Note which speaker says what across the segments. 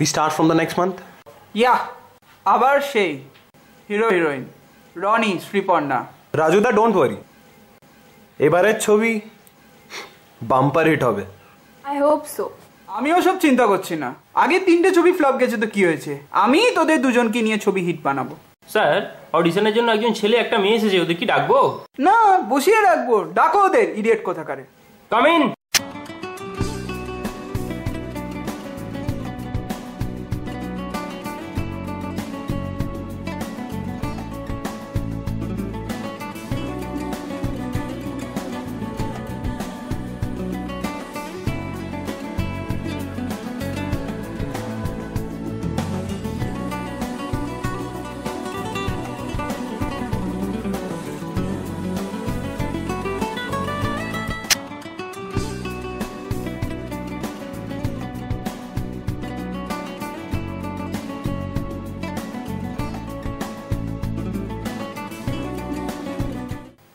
Speaker 1: We start from the next month?
Speaker 2: Yeah, আবার সেই hero heroine Roni Sriparna.
Speaker 1: রাজুদা ডোন্ট ওয়ারি, এবারের ছবি বাম্পার হিট হবে।
Speaker 3: I hope so.
Speaker 2: আমি ওসব চিন্তা করছি না, আগে 3টে ছবি ফ্লপ গেছে তো কি হয়েছে, আমি তোদের দুজনকে নিয়ে ছবি হিট বানাবো।
Speaker 4: স্যার অডিশনের জন্য একজন ছেলে একটা মেয়ে এসেছে, ওদের কি ডাকবো?
Speaker 2: না, বসিয়ে রাখবো, ডাকো ওদের, ইডিয়েট কোথাকারে।
Speaker 4: Come in.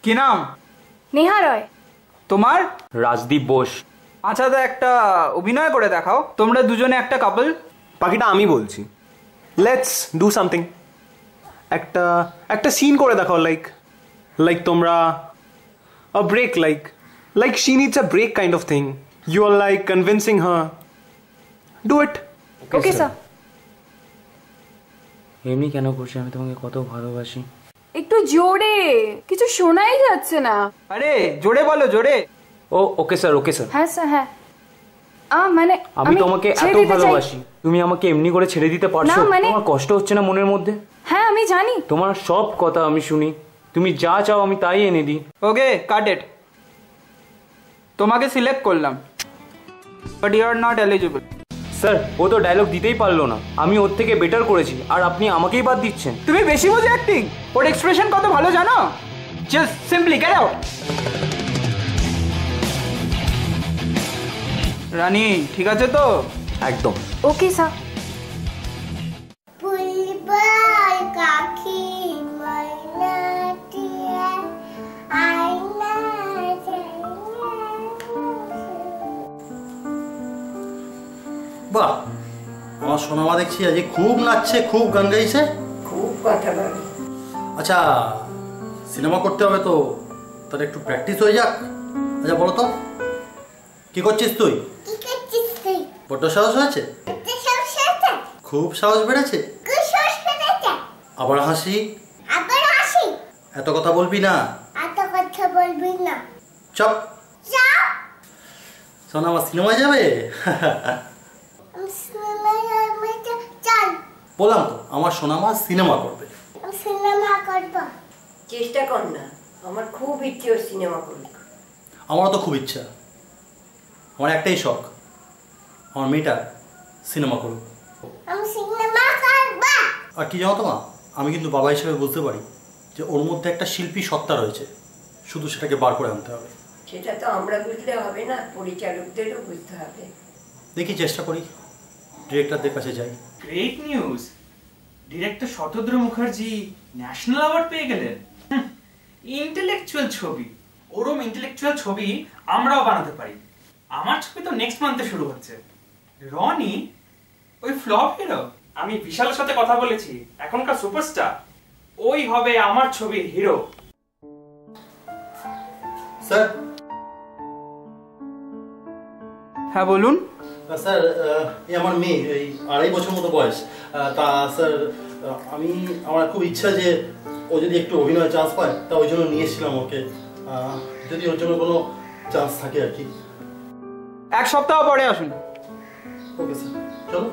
Speaker 2: কি নাম?
Speaker 3: নেহা রয়।
Speaker 2: তোমার?
Speaker 4: রাজদীপ বোস।
Speaker 2: আচ্ছা, তো একটা অভিনয় করে দেখাও, তোমরা দুজনে একটা কাপল।
Speaker 1: বাকিটা আমি বলছি। Let's do something. একটা সিন করে দেখাও, লাইক তোমরা a break, like she needs a break kind of thing. You are like convincing her. Do it.
Speaker 3: Okay sir.
Speaker 4: এমনি কেন করছি, আমি তোমাকে কত ভালোবাসি।
Speaker 3: একটু জোরে, কিছু শোনাই যাচ্ছে না।
Speaker 2: আরে জোরে বলো, জোরে।
Speaker 4: ও ওকে স্যার, ওকে স্যার।
Speaker 3: হ্যাঁ স্যার, হ্যাঁ। মানে
Speaker 4: আমি তোমাকে এত ভালোবাসি, তুমি আমাকে এমনি করে ছেড়ে দিতে পারছো? তোমার কষ্ট হচ্ছে না মনের মধ্যে?
Speaker 3: হ্যাঁ আমি জানি,
Speaker 4: তোমার সব কথা আমি শুনি, তুমি যা চাও আমি তাই এনে দিই।
Speaker 2: ওকে, কাট ইট। তোমাকে সিলেক্ট করলাম, but you are not eligible.
Speaker 4: Sir ও তো ডায়লগ দিতেই পারলো না, আমি ওর থেকে বেটার করেছি, আর আপনি আমাকেই বাদ দিচ্ছেন।
Speaker 2: তুমি বেশি বোঝো অ্যাক্টিং, ওর এক্সপ্রেশন কত ভালো জানো। Just simply get out. Rani ঠিক আছে তো?
Speaker 1: একদম
Speaker 3: ওকে স্যার।
Speaker 5: বাহ, আমার সোনামা দেখছি আজ খুব নাচছে, খুব গান গাইছে,
Speaker 6: খুব কথা বলে।
Speaker 5: আচ্ছা, সিনেমা করতে হবে তো, তাহলে একটু প্র্যাকটিস হয়ে যাক। আচ্ছা বলো তো, কি করছিস তুই? বড্ড সাহস হয়েছে? খুব সাহস বেড়েছে? আবার হাসি? এত কথা বলবি না। চপ। সোনামা সিনেমা যাবে? বললাম তো, আমার সোনামা সিনেমা করবে।
Speaker 6: চেষ্টা কর না, আমার খুব ইচ্ছে ওর সিনেমা করবে।
Speaker 5: আমারও তো খুব ইচ্ছা, আমার একটাই শখ, আমার মেয়েটা সিনেমা করুক। আর কি জানো তো মা, আমি কিন্তু বাবা হিসেবে বুঝতে পারি যে ওর মধ্যে একটা শিল্পী সত্তা রয়েছে, শুধু সেটাকে বার করে আনতে হবে।
Speaker 6: সেটা তো আমরা বুঝলে হবে না, পরিচালকদেরও বুঝতে হবে।
Speaker 5: দেখি চেষ্টা করি, ডিরেক্টরদের কাছে যাই।
Speaker 7: Great news, director Shatadru Mukherjee national award পেয়ে গেলেন। ইন্টেলেকচুয়াল ছবি, ওরম ইন্টেলেকচুয়াল ছবি আমরাও বানাতে পারি। আমার ছবি তো নেক্সট মান্থে শুরু হচ্ছে। রনি ওই ফ্লপ হিরো, আমি বিশালের সাথে কথা বলেছি, এখনকার সুপারস্টার, ওই হবে আমার ছবির হিরো।
Speaker 5: স্যার।
Speaker 2: হ্যাঁ বলুন।
Speaker 5: স্যার, এই আমার মেয়ে, এই 2.5 বছর মতো বয়স। তা স্যার, আমার খুব ইচ্ছা যে ও যদি একটু অভিনয় চান্স পায়, তা ওই জন্য নিয়ে এসেছিলাম ওকে, যদি ওর জন্য কোনো চান্স থাকে আর কি।
Speaker 2: 1 সপ্তাহ পরে আসুন।
Speaker 5: ওকে স্যার, চলো।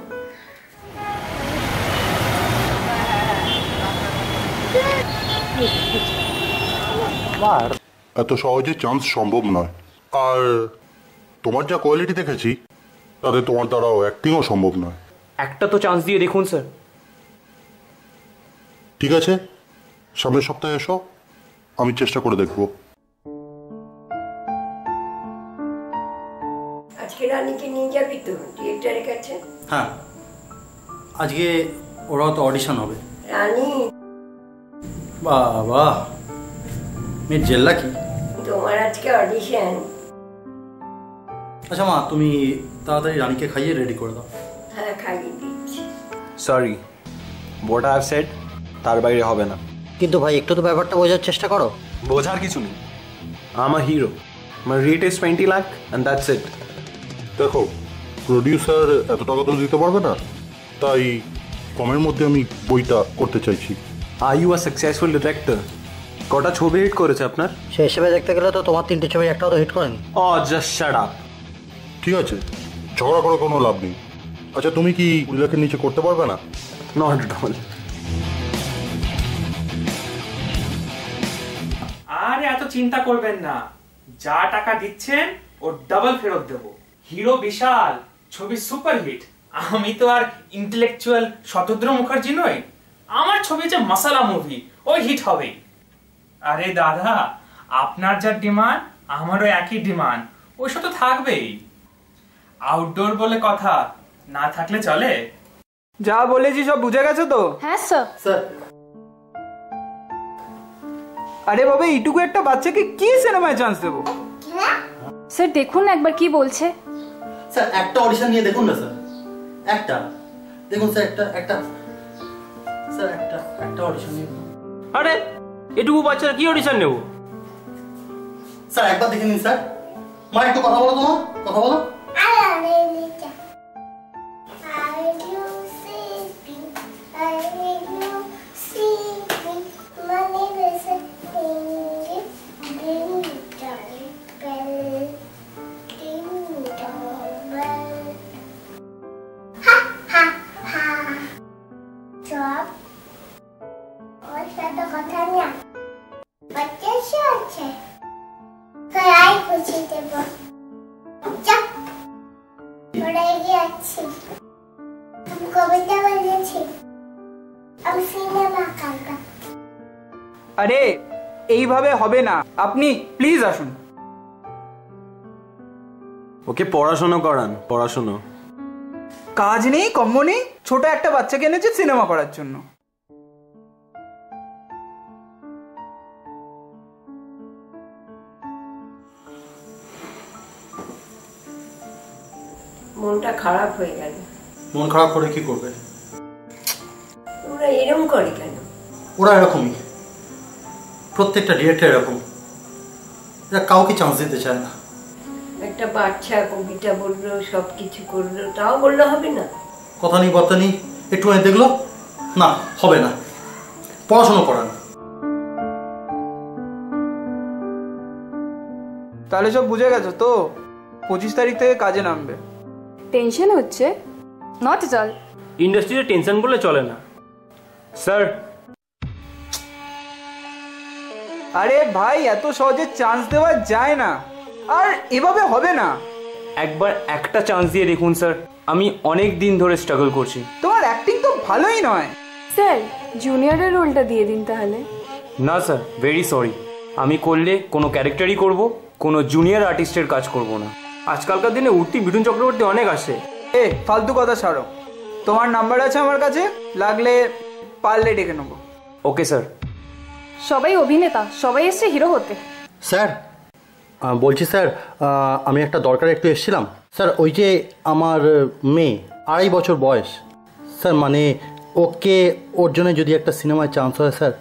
Speaker 8: এত সহজে চান্স সম্ভব নয়, আর তোমার যা কোয়ালিটি দেখেছি তাতে তোমার দ্বারাও অ্যাক্টিংও সম্ভব নয়।
Speaker 4: একটা তো চান্স দিয়ে দেখুন স্যার।
Speaker 8: ঠিক আছে, সামনের সপ্তাহে এসো, আমি চেষ্টা করে দেখব।
Speaker 6: আজকে রানীকে নিয়ে যাবি তো ডিরেক্টরের কাছে?
Speaker 5: হ্যাঁ, আজকে ওরাও তো অডিশন হবে।
Speaker 6: রানী
Speaker 5: বাবা, মেয়ের জেল্লা কি?
Speaker 6: তোমার আজকে অডিশন।
Speaker 5: আচ্ছা মা, তুমি তাড়াতাড়ি রানীকে খাইয়ে রেডি করে দাও।
Speaker 6: হ্যাঁ খাইয়ে দিচ্ছি।
Speaker 1: Sorry, what I have said তার বাইরে হবে না।
Speaker 5: কিন্তু ভাই একটু তো ব্যাপারটা বোঝার চেষ্টা করো।
Speaker 1: বোঝার কিছু নেই, আমার hero, my rate is 20 lakh and that's it.
Speaker 8: দেখো, প্রডিউসার এত টাকা তো দিতে পারবে না, তাই কমের মধ্যে আমি বইটা করতে চাইছি।
Speaker 1: আর ইউ আর সাকসেসফুল ডিরেক্টর, কটা ছবি হিট করেছে আপনার?
Speaker 5: সে হিসেবে দেখতে গেলে তো তোমার 3টে ছবি একটাও তো হিট করেনি।
Speaker 1: ও জাস্ট শাট আপ।
Speaker 8: ঠিক আছে, ঝগড়া করে কোনো লাভ নেই। আচ্ছা, তুমি কি 20 লাখের নিচে করতে পারবে না?
Speaker 1: Not at all.
Speaker 7: আরে এত চিন্তা করবেন না, যা টাকা দিচ্ছেন ও ডাবল ফেরত দেব। হিরো বিশাল, ছবি সুপারহিট। আমি তো আর ইন্টেলেকচুয়াল শতদ্র মুখার্জি নই, আমার ছবি যে মশালা মুভি, ওই হিট হবেই। আরে দাদা, আপনার যা ডিমান্ড আমারও একই ডিমান্ড, ওই সব তো থাকবেই। আউটডোর বলে কথা, না থাকলে চলে?
Speaker 2: যা বলেছি সব বুঝে গেছো তো?
Speaker 3: হ্যাঁ স্যার।
Speaker 5: স্যার,
Speaker 2: আরে বাবা, এইটুকু একটা বাচ্চাকে কি সিনেমায় চান্স দেবো?
Speaker 3: স্যার দেখুন না একবার কি বলছে।
Speaker 5: স্যার একটা অডিশন নিয়ে দেখুন না স্যার, একটা দেখুন স্যার, একটা স্যার একটা অডিশন নিয়ে।
Speaker 4: আরে এটুকু বাচ্চারা কি অডিশন নেবো?
Speaker 5: স্যার একবার দেখে নিন স্যার। মা একটু কথা বলো, তোমার কথা বলো।
Speaker 2: আরে এইভাবে হবে না, আপনি প্লিজ আসুন।
Speaker 1: ওকে পড়াশোনা করান, পড়াশোনা।
Speaker 2: কাজ নেই, কম্ম নেই, ছোট একটা বাচ্চাকে এনেছে সিনেমা করার জন্য।
Speaker 6: মনটা খারাপ হয়ে গেল।
Speaker 5: মন খারাপ করে কি করবে?
Speaker 6: ওরা এরকম করে কেন?
Speaker 5: ওরা এরকমই, প্রত্যেকটা ডিরেক্টর এরকম, এরা কাউকে চান্স দিতে চায় না।
Speaker 6: একটা বাচ্চা কবিতা বললো, সব কিছু করলো, তাও বললে হবে না?
Speaker 5: কথা নেই বার্তা নেই, একটু দেখলো না, হবে না। পড়াশোনা করান।
Speaker 2: তাহলে সব বুঝে গেছো তো? 25 তারিখ থেকে কাজে নামবে।
Speaker 3: টেনশন হচ্ছে? Not at all.
Speaker 4: ইন্ডাস্ট্রিতে টেনশন করলে চলে না স্যার।
Speaker 2: আরে ভাই, এত সহজে চান্স দেওয়া যায় না, আর এভাবে হবে না।
Speaker 4: একবার একটা চান্স দিয়ে দেখুন স্যার, আমি অনেক দিন ধরে স্ট্রাগল করছি।
Speaker 2: তোমার অ্যাক্টিং তো ভালোই নয়।
Speaker 3: স্যার জুনিয়রের রোলটা দিয়ে দিন তাহলে।
Speaker 4: না স্যার, ভেরি সরি, আমি করলে কোনো ক্যারেক্টারই করব, কোনো জুনিয়র আর্টিস্টের কাজ করব না। আজকালকার দিনে উঠতি বিটুন চক্রবর্তী অনেক আসে।
Speaker 2: ফালতু কথা ছাড়ো, তোমার নাম্বার আছে আমার কাছে, লাগলে পারলে ডেকে নেবো।
Speaker 4: Okay sir.
Speaker 3: সবাই অভিনেতা, সবাই এসছে হিরো হতে।
Speaker 5: স্যার বলছি স্যার, আমি একটা দরকারে একটু এসেছিলাম স্যার। ওই যে আমার মেয়ে, 2.5 বছর বয়স স্যার, মানে ওকে, ওর জন্য যদি একটা সিনেমায় চান্স হয় স্যার।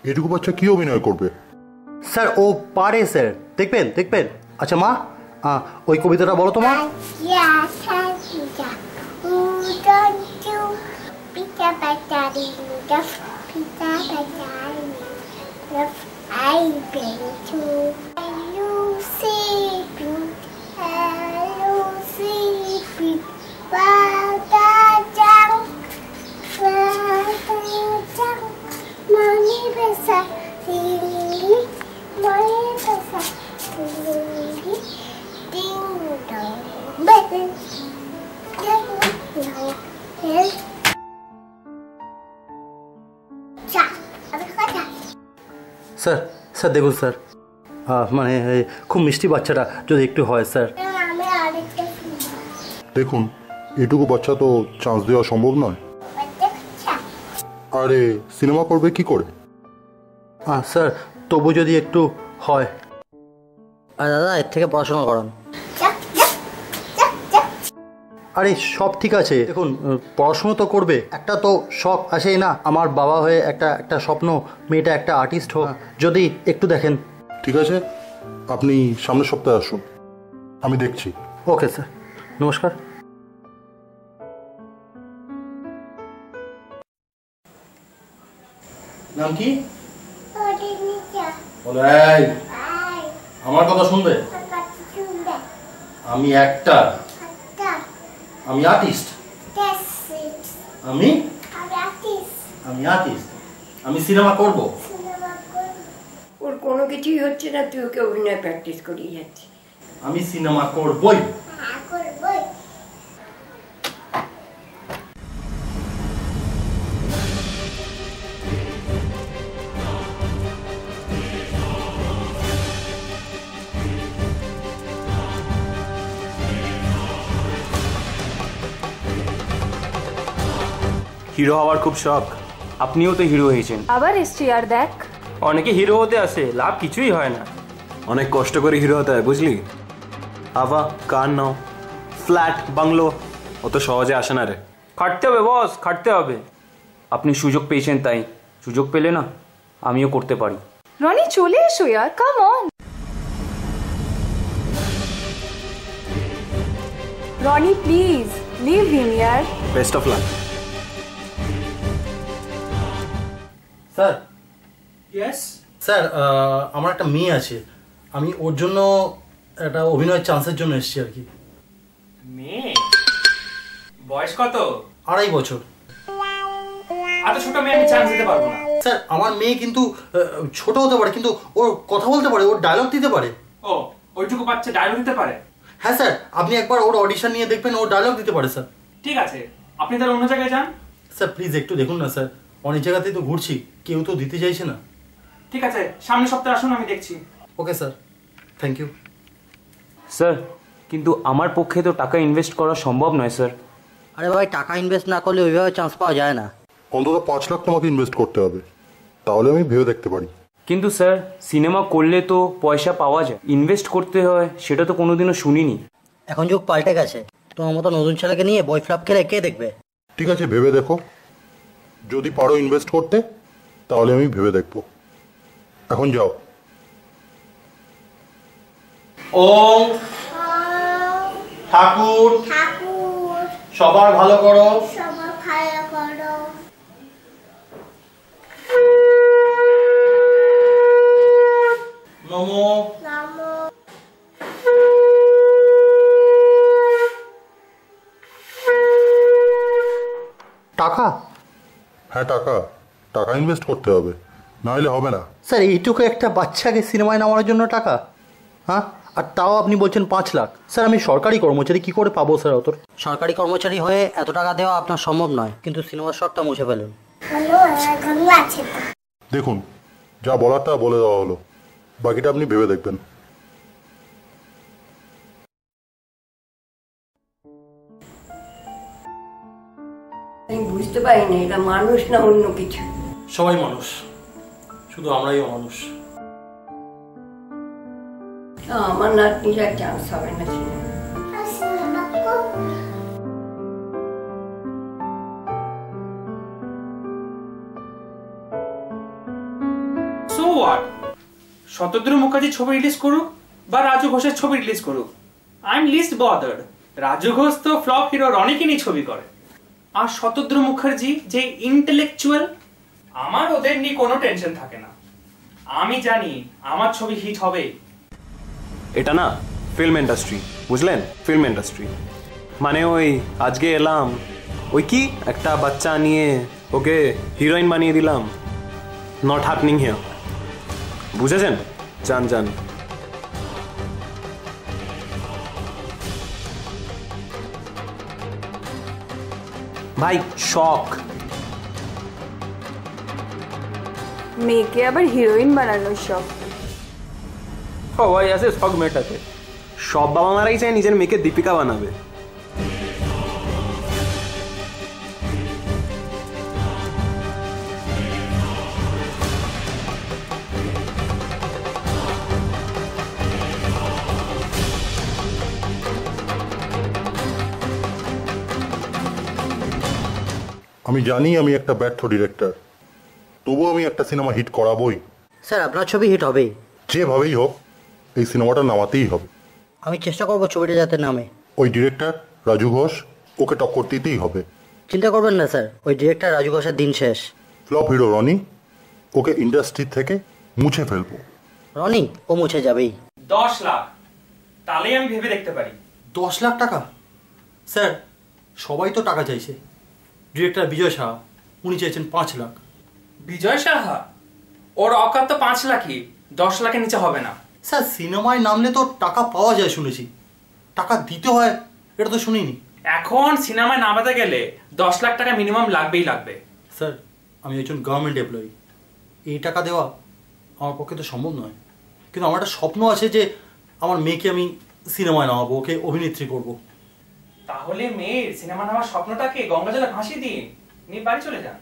Speaker 8: এটুকু বাচ্চা কি অভিনয় করবে?
Speaker 5: স্যার ও পারে স্যার, দেখবেন দেখবেন। আচ্ছা মা, ওই কবিতাটা বলো তো মা। স্যার স্যার দেখুন স্যার, মানে খুব মিষ্টি বাচ্চাটা যদি একটু হয় স্যার।
Speaker 8: দেখুন, এটুকু বাচ্চা তো চান্স দেওয়া সম্ভব নয়। আরে সিনেমা করবে কি করে?
Speaker 5: স্যার তবু যদি একটু হয়। দাদা এর থেকে পড়াশোনা করান। আরে সব ঠিক আছে, দেখুন পড়াশুনো তো করবে, একটা তো শখ আসেই না, আমার বাবা হয়ে একটা একটা স্বপ্ন মেয়েটা একটা আর্টিস্ট হোক, যদি একটু দেখেন।
Speaker 8: ঠিক আছে, আপনি সামনের সপ্তাহে আসুন, আমি দেখছি।
Speaker 5: ওকে স্যার, নমস্কার। নাম কি? আমার কথা শুনবে? আমি অ্যাক্টর, আমি আর্টিস্ট, আমি আর্টিস্ট, আমি সিনেমা করব।
Speaker 6: ওর কোনো কিছুই হচ্ছে না, তুই ওকে অভিনয় প্র্যাকটিস করিয়ে যাচ্ছিস।
Speaker 5: আমি সিনেমা করবই।
Speaker 4: হিরো হওয়ার খুব শখ, আপনিও তো হিরো হয়েছেন।
Speaker 3: আবার এসছি আর দেখ,
Speaker 4: অনেকে হিরো হতে আসে, লাভ কিছুই হয় না।
Speaker 1: অনেক কষ্ট করে হিরো হতে হয়, বুঝলি? আবা কার নাও, ফ্ল্যাট বাংলো অত সহজে আসে না রে।
Speaker 4: খাটতে হবে বস, খাটতে হবে। আপনি সুযোগ পেয়েছেন, তাই সুযোগ পেলে না আমিও করতে পারি।
Speaker 3: রনি চলে এসো ইয়ার, come on. Roni please leave him ইয়ার।
Speaker 1: Best of luck.
Speaker 5: Sir,
Speaker 7: yes
Speaker 5: sir আমার একটা মেয়ে আছে, আমি ওর জন্য একটা অভিনয়ের চান্সের জন্য এসেছি আর কি।
Speaker 7: মেয়ে বয়স কত?
Speaker 5: 2.5 বছর।
Speaker 7: এত ছোট মেয়ে আমি চান্স দিতে পারবো না।
Speaker 5: স্যার আমার মেয়ে কিন্তু ছোট হতে পারে, কিন্তু ওর কথা বলতে পারে, ওর ডায়লগ দিতে পারে।
Speaker 7: ও, ওইটুকু বাচ্চা ডায়লগ দিতে পারে?
Speaker 5: হ্যাঁ স্যার, আপনি একবার ওর অডিশন নিয়ে দেখবেন, ওর ডায়লগ দিতে পারে স্যার।
Speaker 7: ঠিক আছে, আপনি তাহলে অন্য জায়গায় যান।
Speaker 5: স্যার প্লিজ একটু দেখুন না স্যার, অনেক জায়গাতেই তো ঘুরছি, কেউ তো দিতে চাইছে না।
Speaker 7: ঠিক আছে, সামনের সপ্তাহে আসুন, আমি দেখছি।
Speaker 5: Okay sir, thank you.
Speaker 4: Sir কিন্তু আমার পক্ষে তো টাকা ইনভেস্ট করা সম্ভব নয় স্যার।
Speaker 9: আরে ভাই, টাকা ইনভেস্ট না করলে ওইভাবে চান্স পাওয়া যায় না।
Speaker 8: অন্তত 5 লাখ তোমাকে ইনভেস্ট করতে হবে, তাহলে আমি ভেবে দেখতে পারি।
Speaker 4: কিন্তু স্যার সিনেমা করলে তো পয়সা পাওয়া যায়, ইনভেস্ট করতে হয় সেটা তো কোনোদিনও শুনিনি।
Speaker 9: এখন যুগ পাল্টে গেছে, তোমার মতো নতুন ছেলেকে নিয়ে বই ফ্লপ খেলে কে দেখবে?
Speaker 8: ঠিক আছে, ভেবে দেখো, যদি পারো ইনভেস্ট করতে তাহলে আমি ভেবে দেখবো। এখন যাও।
Speaker 5: ওম ঠাকুর সবার ভালো করো। নমো। টাকা?
Speaker 8: হ্যাঁ টাকা, টাকা ইনভেস্ট করতে হবে, না হলে হবে না।
Speaker 5: স্যার এইটুকু একটা বাচ্চাকে সিনেমায় নামানোর জন্য টাকা? হ্যাঁ, আর তাও আপনি বলছেন 5 লাখ। স্যার আমি সরকারি কর্মচারী, কি করে পাবো স্যার অত?
Speaker 9: সরকারি কর্মচারী হয়ে এত টাকা দেওয়া আপনার সম্ভব নয়, কিন্তু সিনেমার শখটা মুছে ফেলুন।
Speaker 8: দেখুন, যা বলার তা বলে দেওয়া হলো, বাকিটা আপনি ভেবে দেখবেন।
Speaker 6: আমি বুঝতে পারিনি এটা মানুষ না অন্য কিছু।
Speaker 5: সবাই মানুষ, শুধু আমরাই অমানুষ।
Speaker 6: আমার নাতনির আর চান্স হবে না সিনেমা।
Speaker 7: সো হোয়াট, শতদ্রু মুখার্জি ছবি রিলিজ করুক বা রাজু ঘোষের ছবি রিলিজ করুক, I am least bothered. Raju Ghosh তো ফ্লপ হিরো রনিকে নিয়ে ছবি করে, আর শতদ্রু মুখার্জি যে ইন্টেলেকচুয়াল, আমার ওদের নিয়ে কোনো টেনশন থাকে না। আমি জানি আমার ছবি হিট হবে।
Speaker 1: এটা না ফিল্ম ইন্ডাস্ট্রি, বুঝলেন? ফিল্ম ইন্ডাস্ট্রি মানে ওই আজকে এলাম, ওই কি একটা বাচ্চা নিয়ে ওকে হিরোইন বানিয়ে দিলাম, নট হ্যাপনিং হিয়ার, বুঝেছেন? যান যান। ভাই শখ,
Speaker 3: মেয়েকে আবার হিরোইন বানানোর শখ।
Speaker 4: সবাই আছে শখ মেটাতে।
Speaker 1: সব বাবা মারাই চায় নিজের মেয়েকে দীপিকা বানাবে।
Speaker 8: আমি জানি আমি একটা ব্যর্থ ডিরেক্টর, তবুও আমি একটা সিনেমা হিট করাবই।
Speaker 9: স্যার আপনার ছবি হিট হবেই।
Speaker 8: যেভাবেই হোক এই সিনেমাটা নামাতেই হবে।
Speaker 9: আমি চেষ্টা করবো ছবিটা যাতে নামে।
Speaker 8: ওই ডিরেক্টর রাজু ঘোষ, ওকে টক্কর দিতেই হবে।
Speaker 9: চিন্তা করবেন না স্যার, ওই ডিরেক্টর রাজু ঘোষের দিন শেষ।
Speaker 8: ফ্লপ হিরো রনি, ওকে ইন্ডাস্ট্রি থেকে মুছে ফেলবো।
Speaker 9: রনি ও মুছে যাবেই।
Speaker 7: 10 লাখ, তাহলেই আমি ভেবে দেখতে পারি।
Speaker 5: 10 লাখ টাকা? স্যার সবাই তো টাকা চাইছে। ডিরেক্টর বিজয় সাহা উনি চাইছেন 5 লাখ।
Speaker 7: বিজয় সাহা? ওর অকাত তো 5 লাখই, 10 লাখের নিচে হবে না।
Speaker 5: স্যার সিনেমায় নামলে তো টাকা পাওয়া যায় শুনেছি, টাকা দিতে হয় এটা তো শুনিনি।
Speaker 7: এখন সিনেমায় নামাতে গেলে 10 লাখ টাকা মিনিমাম লাগবেই লাগবে।
Speaker 5: স্যার আমি একজন গভর্নমেন্ট এমপ্লয়ি, এই টাকা দেওয়া আমার পক্ষে তো সম্ভব নয়। কিন্তু আমার একটা স্বপ্ন আছে যে আমার মেয়েকে আমি সিনেমায় নামাবো, ওকে অভিনেত্রী করব।
Speaker 7: তাহলে মেয়ের সিনেমা নামার স্বপ্নটাকে গঙ্গা জলে ভাসিয়ে দিন, নিয়ে বাড়ি চলে যান।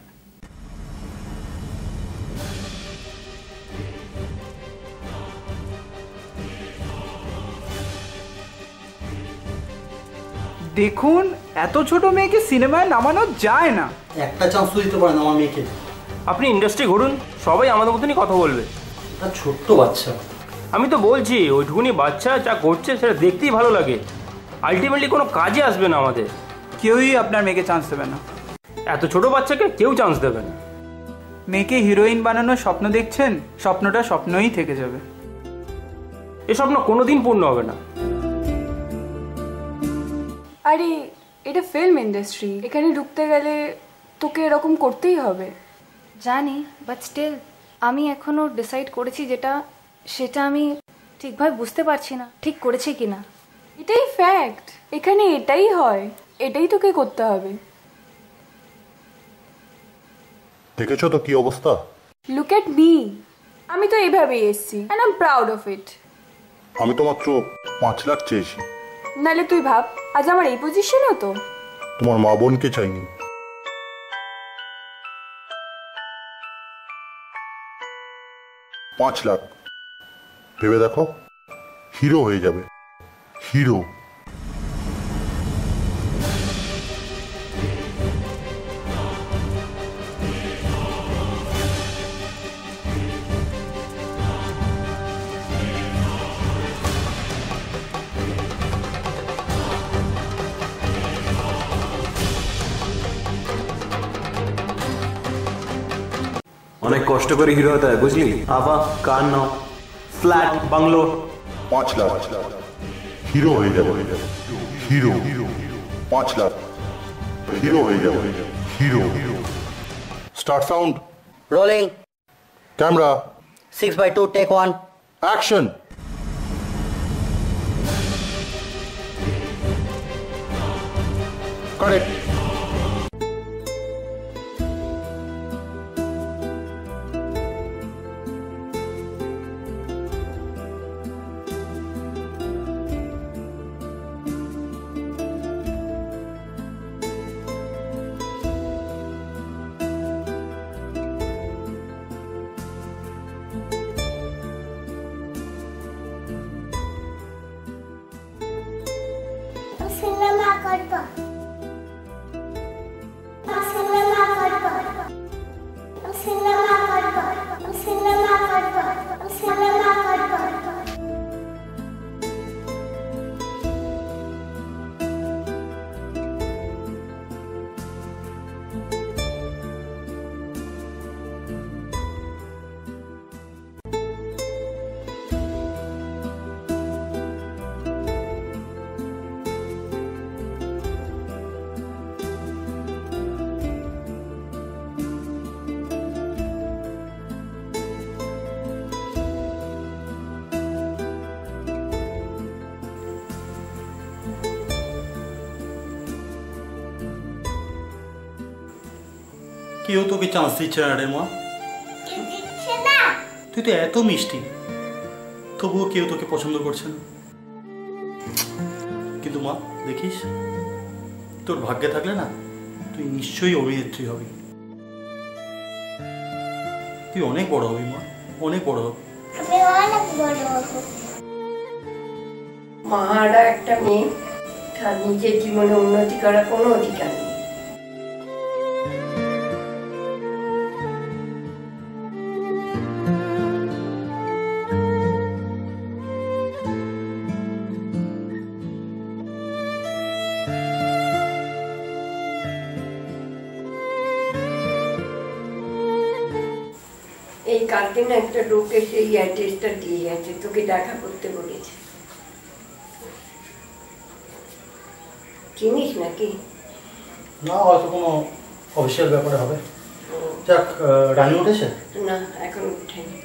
Speaker 2: দেখুন, এত ছোট মেয়েকে সিনেমায় নামানো যায় না।
Speaker 5: একটা চান্স তো দিতে পারেন আমার মেয়েকে।
Speaker 4: আপনি ইন্ডাস্ট্রি ঘুরুন, সবাই আমাদের মতনই কথা বলবে।
Speaker 5: একটা ছোট্ট বাচ্চা।
Speaker 4: আমি তো বলছি ওইটুকুনি বাচ্চা যা করছে সেটা দেখতেই ভালো লাগে, আলটিমেটলি কোনো কাজে আসবে না আমাদের।
Speaker 2: কেউই আপনার মেয়েকে চান্স দেবে না।
Speaker 4: এত ছোট বাচ্চাকে কেউ চান্স দেবে না।
Speaker 2: মেয়েকে হিরোইন বানানোর স্বপ্ন দেখছেন, স্বপ্নটা স্বপ্নই থেকে যাবে।
Speaker 4: এ স্বপ্ন কোনোদিন পূর্ণ হবে না।
Speaker 3: আরে এটা ফিল্ম ইন্ডাস্ট্রি, এখানে ঢুকতে গেলে তোকে এরকম করতেই হবে।
Speaker 10: জানি, বাট স্টিল আমি এখনো ডিসাইড করেছি যেটা, সেটা আমি ঠিকভাবে বুঝতে পারছি না ঠিক করেছি কিনা।
Speaker 3: এটাই ফ্যাক্ট, এখানে এটাই হয়, এটাই তোকে করতে হবে।
Speaker 8: দেখেছো তো কি অবস্থা?
Speaker 3: লুক এট মি, আমি তো এইভাবেই এসেছি and I am proud of it.
Speaker 8: আমি তো মাত্র 5 লাখ চেয়েছি।
Speaker 3: নালে তুই ভাব আজ আমার এই পজিশন হতো।
Speaker 8: তোমার মা বোনকে চাইনি। $5 লাখ ভেবে দেখো, হিরো হয়ে যাবে, হিরো।
Speaker 1: অনেক কষ্ট করে হিরো হতে হয় বুঝলি। আভা কার নাও, ফ্ল্যাট বাংলো।
Speaker 8: 5 লাখ হিরো হয়ে যাবে, হিরো। 5 লাখ হিরো হয়ে যাবে, hero. Start sound
Speaker 9: rolling
Speaker 8: camera
Speaker 9: 6/2 take 1
Speaker 8: action. Correct.
Speaker 5: কেউ তোকে চান্স দিচ্ছে না রে মা। তুই তো এত মিষ্টি, তবুও কেউ তোকে পছন্দ করছে না। কিন্তু মা দেখিস, তোর ভাগ্যে থাকলে না তুই নিশ্চয়ই অভিনেত্রী হবি। তুই অনেক বড় হবি মা, অনেক বড় হবি।
Speaker 6: মারা একটা মেয়ে, তার নিজের জীবনে উন্নতি করার কোনো অধিকার নেই। এই কালকে না একটা লোক এসে এই অ্যাড্রেসটা দিয়ে গেছে, তোকে দেখা করতে বলেছে। চিনিস নাকি?
Speaker 5: না, হয়তো কোনো অফিসিয়াল ব্যাপারে হবে। যাক, রানী উঠেছে?
Speaker 6: না, এখন উঠেনি।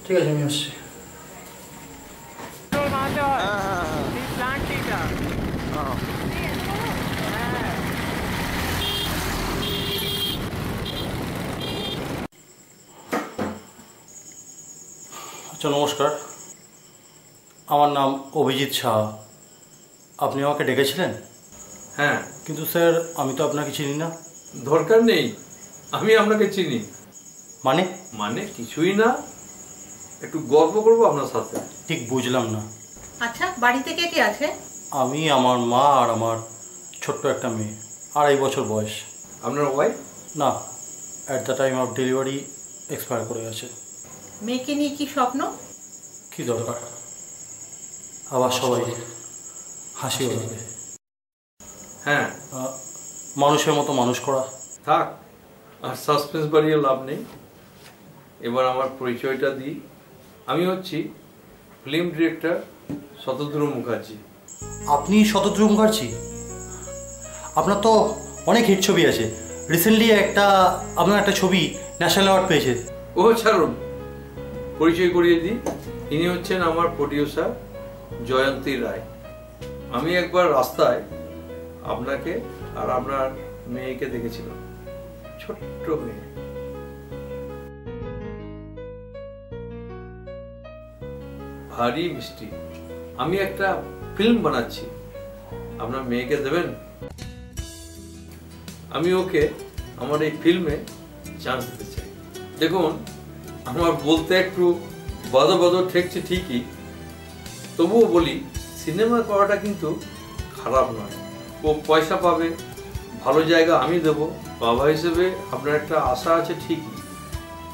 Speaker 5: ঠিক আছে, আমি আসছি। আচ্ছা, নমস্কার। আমার নাম অভিজিৎ শাহ। আপনি আমাকে ডেকেছিলেন?
Speaker 11: হ্যাঁ।
Speaker 5: কিন্তু স্যার, আমি তো আপনাকে চিনি না।
Speaker 11: দরকার নেই, আমি আপনাকে চিনি।
Speaker 5: মানে?
Speaker 11: মানে কিছুই না, একটু গল্প করবো আপনার সাথে।
Speaker 5: ঠিক বুঝলাম না।
Speaker 12: আচ্ছা, বাড়িতে কে কে আছে?
Speaker 5: আমি, আমার মা আর আমার ছোট্ট একটা মেয়ে, 2.5 বছর বয়স।
Speaker 11: আপনার ওয়াইফ?
Speaker 5: না, at the time of delivery expire করে গেছে।
Speaker 12: মেয়েকে নিয়ে কি স্বপ্ন?
Speaker 5: কি দরকার, আবার সবাই হাসি উড়াবে।
Speaker 11: হ্যাঁ,
Speaker 5: মানুষের মতো মানুষ করা।
Speaker 11: থাক, আর সাসপেন্স বাড়িয়ে লাভ নেই। এবার আমার পরিচয়টা দিই। আমি হচ্ছি ফিল্ম ডিরেক্টর শতদ্রু মুখার্জি।
Speaker 5: আপনি শতদ্রু মুখার্জি? আপনার তো অনেক হিট ছবি আছে। রিসেন্টলি আপনার একটা ছবি ন্যাশনাল অ্যাওয়ার্ড পেয়েছে।
Speaker 11: ও ছাড়ুন, পরিচয় করিয়ে দিই। ইনি হচ্ছেন আমার প্রডিউসার জয়ন্তী রায়। আমি একবার রাস্তায় আপনাকে আর আপনার মেয়েকে দেখেছিলাম, ছোট্ট মেয়ে। ভারী মিষ্টি। আমি একটা ফিল্ম বানাচ্ছি, আপনার মেয়েকে দেবেন? আমি ওকে আমার এই ফিল্মে চান্স দিতে চাই। দেখুন, আমার বলতে একটু বদর বদর ঠেকছে ঠিকই, তবুও বলি সিনেমা করাটা কিন্তু খারাপ নয়। ও পয়সা পাবে, ভালো জায়গা আমি দেব, বাবা হিসেবে আপনার একটা আশা আছে ঠিকই,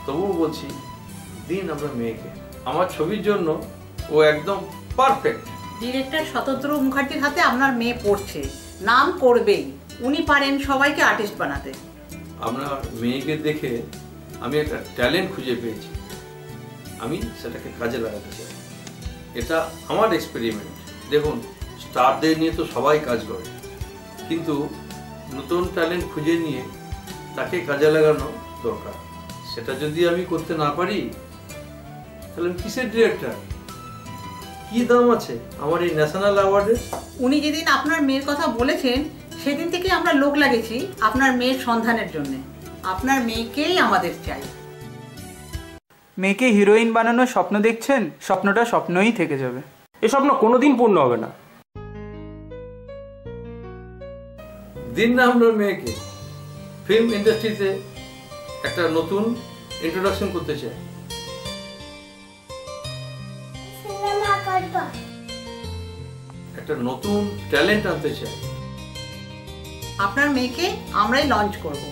Speaker 11: তবুও বলছি দিন আপনার মেয়েকে। আমার ছবির জন্য ও একদম পারফেক্ট।
Speaker 12: ডিরেক্টর শতদ্রু মুখার্জির হাতে আপনার মেয়ে পড়ছে, নাম করবেই। উনি পারেন সবাইকে আর্টিস্ট বানাতে।
Speaker 11: আপনার মেয়েকে দেখে আমি একটা ট্যালেন্ট খুঁজে পেয়েছি, আমি সেটাকে কাজে লাগাতে চাই। এটা আমার এক্সপেরিমেন্ট। দেখুন, স্টারদের নিয়ে তো সবাই কাজ করে, কিন্তু নতুন ট্যালেন্ট খুঁজে নিয়ে তাকে কাজে লাগানো দরকার। সেটা যদি আমি করতে না পারি, তাহলে আমি কিসের ডিরেক্টর? কি দাম আছে আমার এই ন্যাশনাল অ্যাওয়ার্ডের?
Speaker 12: উনি যেদিন আপনার মেয়ের কথা বলেছেন, সেদিন থেকে আমরা লোক লাগিয়েছি আপনার মেয়ের সন্ধানের জন্য। আপনার মেয়েকেই আমাদের চাই।
Speaker 2: মেয়েকে হিরোইন বানানোর স্বপ্ন দেখছেন, স্বপ্নটা স্বপ্নই থেকে যাবে।
Speaker 4: এ স্বপ্ন কোনোদিন পূর্ণ হবে না।
Speaker 11: দিন না আপনার মেয়েকে। ফিল্ম ইন্ডাস্ট্রিতে একটা নতুন ইন্ট্রোডাকশন করতে চাই। একটা নতুন ট্যালেন্ট আনতে চাই।
Speaker 12: আপনার মেয়েকে আমরাই লঞ্চ করব।